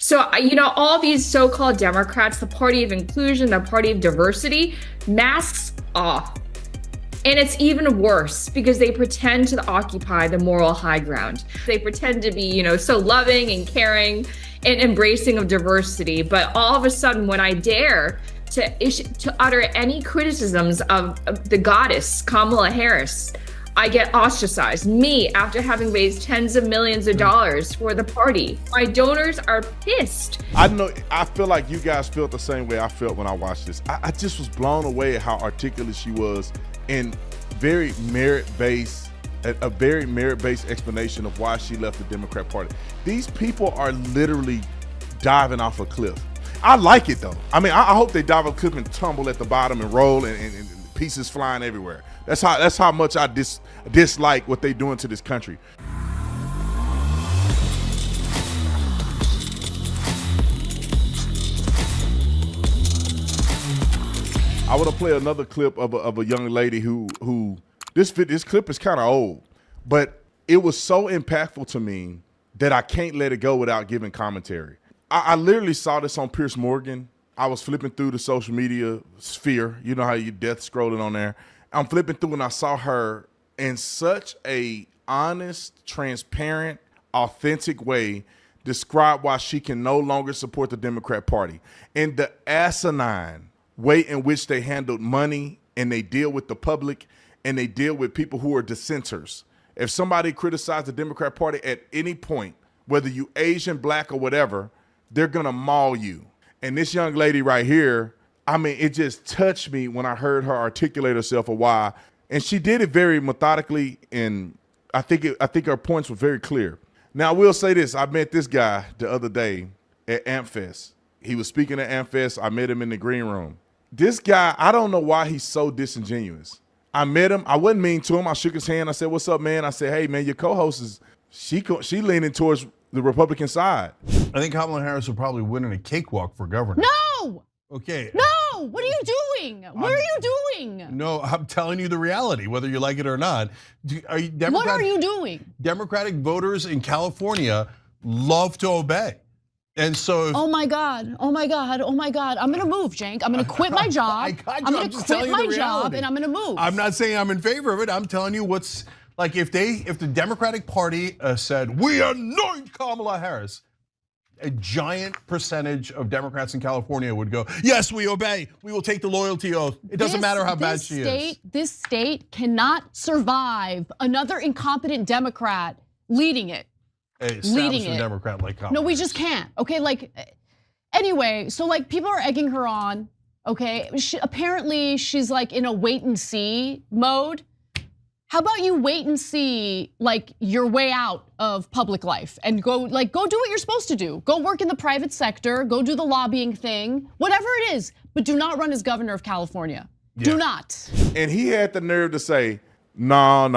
So, all these so-called Democrats, the party of inclusion, the party of diversity, masks off. And it's even worse because they pretend to occupy the moral high ground. They pretend to be, so loving and caring and embracing of diversity. But all of a sudden, when I dare to utter any criticisms of the goddess, Kamala Harris, I get ostracized. Me, after having raised tens of millions of dollars for the party. My donors are pissed. I feel like you guys felt the same way I felt when I watched this. I just was blown away at how articulate she was and a very merit-based explanation of why she left the Democrat Party. These people are literally diving off a cliff. I like it though. I mean, I hope they dive off a cliff and tumble at the bottom and roll and pieces flying everywhere. That's how much I dislike what they're doing to this country. I want to play another clip of a young lady who this clip is kind of old, but it was so impactful to me that I can't let it go without giving commentary. I literally saw this on Piers Morgan. I was flipping through the social media sphere. You know how you death scrolling on there. I'm flipping through and I saw her in such a honest, transparent, authentic way describe why she can no longer support the Democrat Party. And the asinine way in which they handled money and they deal with the public and they deal with people who are dissenters. If somebody criticized the Democrat Party at any point, whether you Asian, black, or whatever, they're gonna maul you. And this young lady right here, I mean, it just touched me when I heard her articulate herself of why. And she did it very methodically, and I think her points were very clear. Now, I will say this. I met this guy the other day at AmpFest. He was speaking at AmpFest. I met him in the green room. This guy, I don't know why he's so disingenuous. I met him. I wasn't mean to him. I shook his hand. I said, "What's up, man?" I said, "Hey, man, your co-host is, she leaning towards the Republican side." I think Kamala Harris will probably win in a cakewalk for governor. No! Okay. No! What are you doing? What are you doing? No, I'm telling you the reality, whether you like it or not. What are you doing? Democratic voters in California love to obey. And so oh my God, oh my God, oh my God. I'm gonna move, Cenk. I'm gonna quit my job. I'm gonna quit my job and I'm gonna move. I'm not saying I'm in favor of it. I'm telling you what's, like, if the Democratic Party said, "We anoint Kamala Harris," a giant percentage of Democrats in California would go, "Yes, we obey. We will take the loyalty oath. It doesn't matter how bad she is." This state cannot survive another incompetent Democrat leading it. Leading it. Democrat like Kamala. No, we just can't. Okay, like, anyway, so like people are egging her on. Okay, apparently she's like in a wait and see mode. How about you wait and see like your way out of public life and go do what you're supposed to do. Go work in the private sector, go do the lobbying thing, whatever it is, but do not run as governor of California. Yeah. Do not. And he had the nerve to say, no,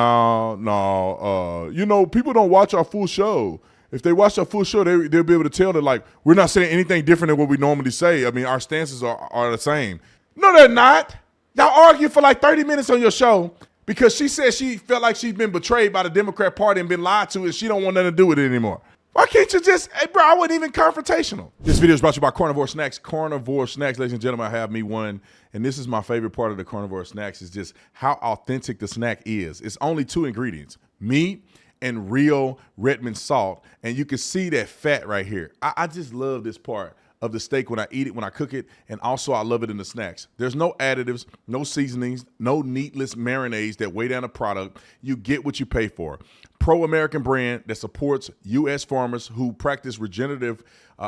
people don't watch our full show. If they watch our full show, they'll be able to tell that, like, we're not saying anything different than what we normally say. I mean, our stances are the same. No, they're not. Y'all argue for like 30 minutes on your show because she said she felt like she's been betrayed by the Democrat Party and been lied to and she don't want nothing to do with it anymore. Why can't you just, hey bro, I wasn't even confrontational. This video is brought to you by Carnivore Snacks. Carnivore Snacks, ladies and gentlemen, I have me one. And this is my favorite part of the Carnivore Snacks is just how authentic the snack is. It's only 2 ingredients, meat and real Redmond salt. And you can see that fat right here. I just love this part of the steak when I eat it, when I cook it, and also I love it in the snacks. There's no additives, no seasonings, no needless marinades that weigh down a product. You get what you pay for. Pro-American brand that supports U.S. farmers who practice regenerative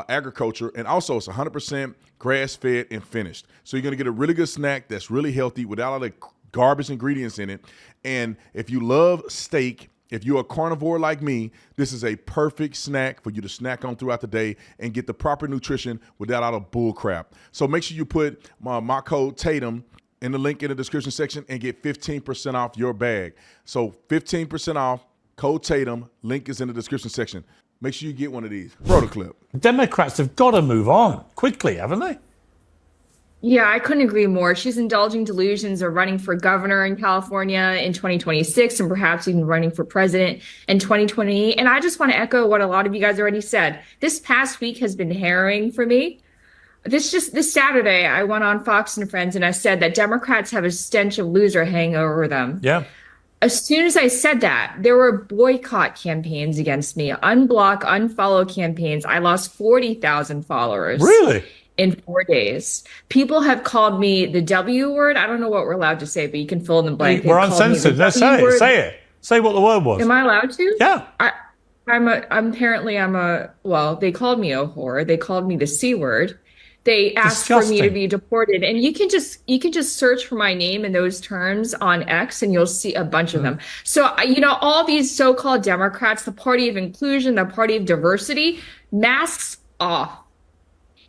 agriculture, and also it's 100% grass-fed and finished. So you're gonna get a really good snack that's really healthy without all the garbage ingredients in it. And if you love steak, if you're a carnivore like me, this is a perfect snack for you to snack on throughout the day and get the proper nutrition without all the bull crap. So make sure you put my code Tatum in the link in the description section and get 15% off your bag. So 15% off, code Tatum, link is in the description section. Make sure you get one of these. Roll the clip. Democrats have got to move on quickly, haven't they? Yeah, I couldn't agree more. She's indulging delusions of running for governor in California in 2026 and perhaps even running for president in 2020. And I just want to echo what a lot of you guys already said. This past week has been harrowing for me. This Saturday, I went on Fox and Friends and I said that Democrats have a stench of loser hanging over them. Yeah. As soon as I said that, there were boycott campaigns against me, unblock, unfollow campaigns. I lost 40,000 followers. Really? In 4 days. People have called me the W word. I don't know what we're allowed to say, but you can fill in the blank. We're uncensored. Let's say it. Say it. Say what the word was. Am I allowed to? Yeah. Well, they called me a whore. They called me the C word. They asked for me to be deported. And you can just search for my name in those terms on X and you'll see a bunch of them. So, all these so-called Democrats, the party of inclusion, the party of diversity, masks off.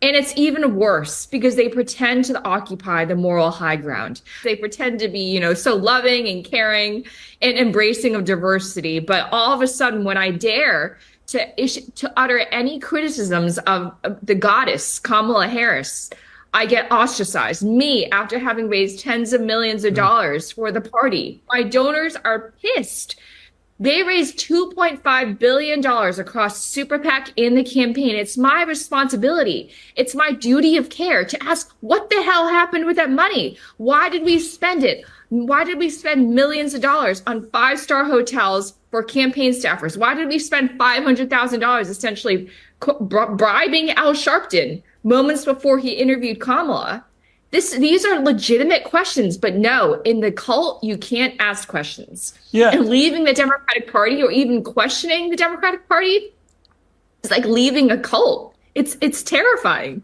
And it's even worse because they pretend to occupy the moral high ground. They pretend to be, so loving and caring and embracing of diversity. But all of a sudden, when I dare to utter any criticisms of the goddess, Kamala Harris, I get ostracized. Me, after having raised tens of millions of dollars for the party. My donors are pissed. They raised $2.5 billion across Super PAC in the campaign. It's my responsibility. It's my duty of care to ask what the hell happened with that money? Why did we spend it? Why did we spend millions of dollars on five-star hotels for campaign staffers? Why did we spend $500,000 essentially bribing Al Sharpton moments before he interviewed Kamala? These are legitimate questions, but no, in the cult, you can't ask questions. Yeah. And leaving the Democratic Party or even questioning the Democratic Party is like leaving a cult. It's terrifying.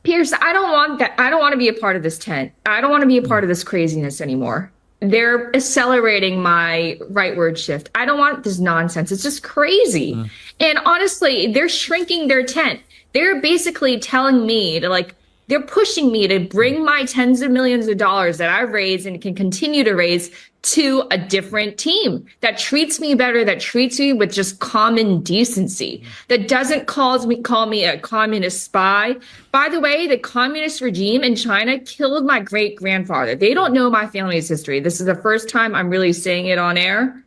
Pierce, I don't want that. I don't want to be a part of this tent. I don't want to be a part of this craziness anymore. They're accelerating my rightward shift. I don't want this nonsense. It's just crazy. And honestly, they're shrinking their tent. They're basically telling me to they're pushing me to bring my tens of millions of dollars that I've raised and can continue to raise to a different team that treats me better, that treats me with just common decency, that doesn't call me a communist spy. By the way, the communist regime in China killed my great grandfather. They don't know my family's history. This is the first time I'm really saying it on air.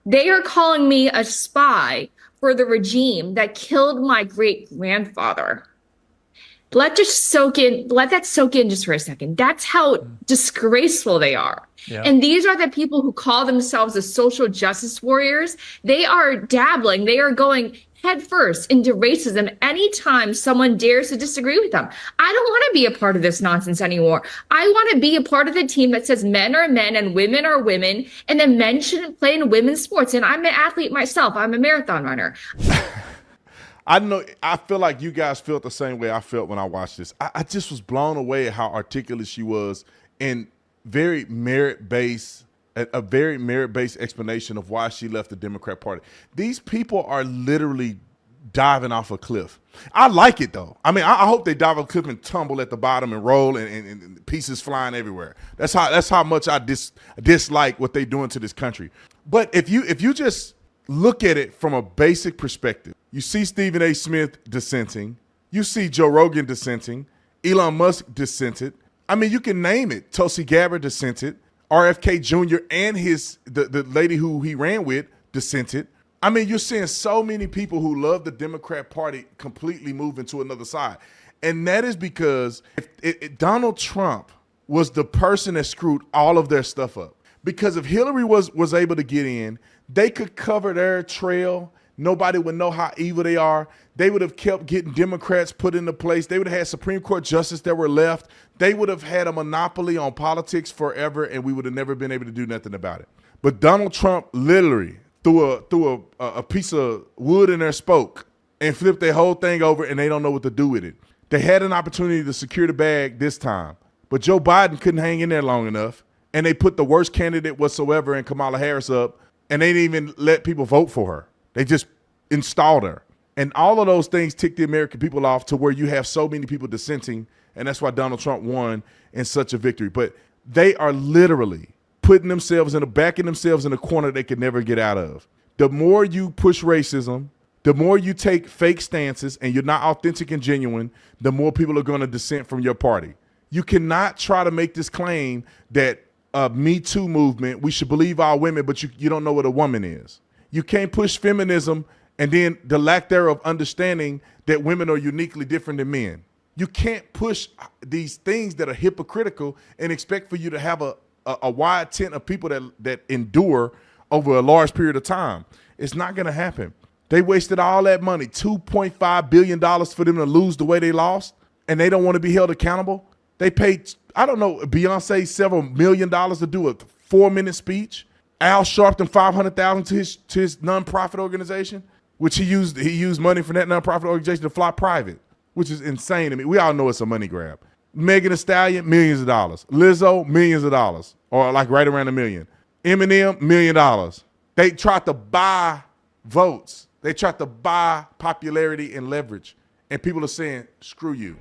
They are calling me a spy for the regime that killed my great grandfather. Let that soak in just for a second. That's how disgraceful they are. Yeah. And these are the people who call themselves the social justice warriors. They are dabbling. They are going headfirst into racism anytime someone dares to disagree with them. I don't want to be a part of this nonsense anymore. I want to be a part of the team that says men are men and women are women, and then men shouldn't play in women's sports. And I'm an athlete myself. I'm a marathon runner. I feel like you guys felt the same way I felt when I watched this. I just was blown away at how articulate she was and a very merit-based explanation of why she left the Democrat Party. These people are literally diving off a cliff. I like it though. I mean, I hope they dive off a cliff and tumble at the bottom and roll and pieces flying everywhere. That's how much I dislike what they're doing to this country. But if you just look at it from a basic perspective, you see Stephen A. Smith dissenting. You see Joe Rogan dissenting. Elon Musk dissented. I mean, you can name it. Tulsi Gabbard dissented. RFK Jr. and the lady who he ran with dissented. I mean, you're seeing so many people who love the Democrat Party completely moving to another side. And that is because if Donald Trump was the person that screwed all of their stuff up. Because if Hillary was able to get in, they could cover their trail. Nobody would know how evil they are. They would have kept getting Democrats put into place. They would have had Supreme Court justices that were left. They would have had a monopoly on politics forever, and we would have never been able to do nothing about it. But Donald Trump literally threw a piece of wood in their spoke and flipped their whole thing over, and they don't know what to do with it. They had an opportunity to secure the bag this time, but Joe Biden couldn't hang in there long enough, and they put the worst candidate whatsoever in Kamala Harris up, and they didn't even let people vote for her. They just installed her. And all of those things ticked the American people off to where you have so many people dissenting, and that's why Donald Trump won in such a victory. But they are literally backing themselves in a corner they could never get out of. The more you push racism, the more you take fake stances and you're not authentic and genuine, the more people are going to dissent from your party. You cannot try to make this claim that Me Too movement, we should believe all women, but you don't know what a woman is. You can't push feminism and then the lack thereof understanding that women are uniquely different than men. You can't push these things that are hypocritical and expect for you to have a wide tent of people that endure over a large period of time. It's not going to happen. They wasted all that money, $2.5 billion for them to lose the way they lost, and they don't want to be held accountable. They paid, I don't know, Beyonce several $1 million to do a 4-minute speech. Al Sharpton $500,000 to his nonprofit organization, which he used money from that nonprofit organization to fly private, which is insane to me. We all know it's a money grab. Megan Thee Stallion, millions of dollars. Lizzo, millions of dollars, or like right around $1 million. Eminem, $1 million. They tried to buy votes. They tried to buy popularity and leverage. And people are saying, screw you.